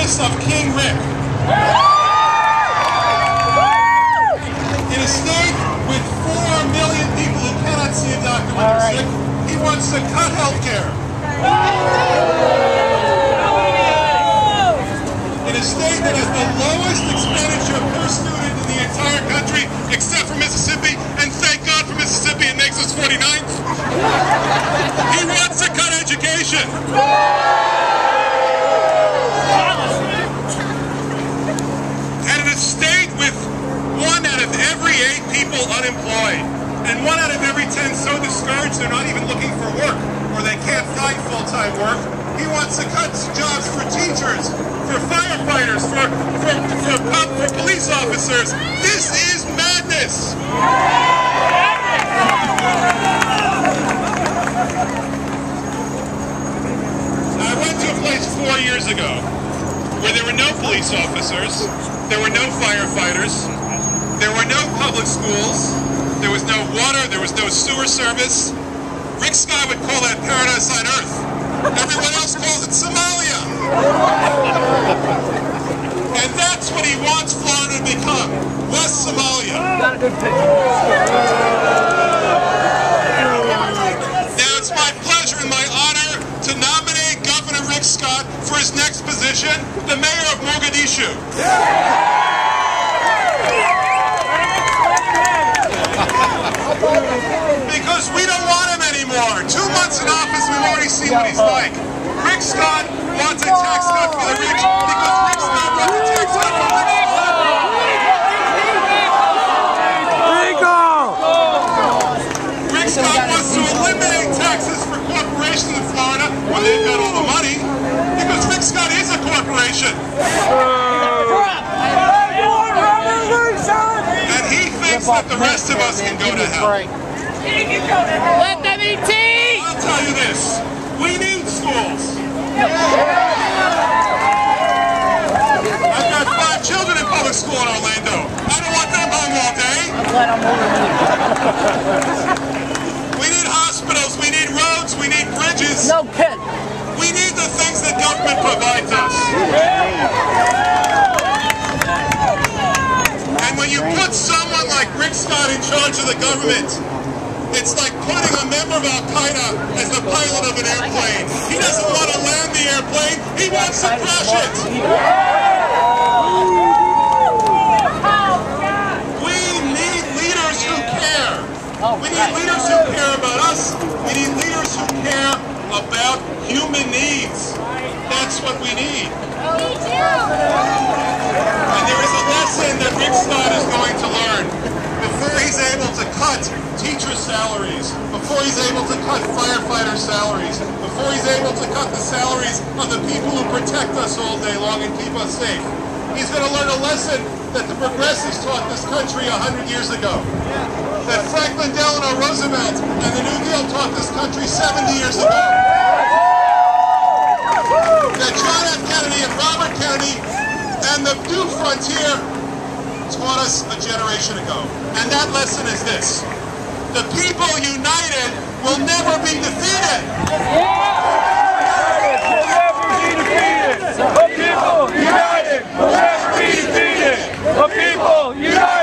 office of King Rick. In a state with 4 million people who cannot see a doctor when they're sick, he wants to cut health care. In a state that has the lowest expenditure per student in the entire country, except for Mississippi, and thank God for Mississippi, it makes us 49th. He wants to cut education. And in a state with 1 out of every 8 people unemployed, and 1 out of every 10 so discouraged they're not even looking for work, or they can't find full-time work, he wants to cut jobs for teachers, for firefighters, for police officers. This is madness! I went to a place 4 years ago where there were no police officers, there were no firefighters, there were no public schools, there was no water, there was no sewer service. Rick Scott would call that paradise on earth. Everyone else calls it Somalia. And that's what he wants Florida to become, West Somalia. Got a good picture. Now it's my pleasure and my honor to nominate Governor Rick Scott for his next position, the mayor of Mogadishu. Because we don't want him anymore. 2 months in office, we've already seen what he's like. Rick Scott wants a tax cut for the rich because Rick Scott wants a tax cut for the rich. Rick Scott wants to eliminate taxes for corporations in Florida when they've got all the money, because Rick Scott is a corporation. And he thinks that the rest of us can go to hell. Let them eat tea! I'll tell you this, we need schools. I've got 5 children in public school in Orlando. I don't want them home all day. We need hospitals, we need roads, we need bridges. No kid. We need the things that government provides us. And when you put someone like Rick Scott in charge of the government, it's like putting a member of Al-Qaeda as the pilot of an airplane. He doesn't want to land the airplane, he wants to crash it. We need leaders who care. We need leaders who care about us. We need leaders who care about human needs. That's what we need. And there is a lesson that Rick Scott is going to learn. Before he's able to cut teacher salaries, before he's able to cut firefighter salaries, before he's able to cut the salaries of the people who protect us all day long and keep us safe, he's going to learn a lesson that the progressives taught this country 100 years ago. That Franklin Delano Roosevelt and the New Deal taught this country 70 years ago. That John F. Kennedy and Robert Kennedy and the New Frontier taught us a generation ago. And that lesson is this: the people united will never be defeated. The people united will never be defeated. The people united.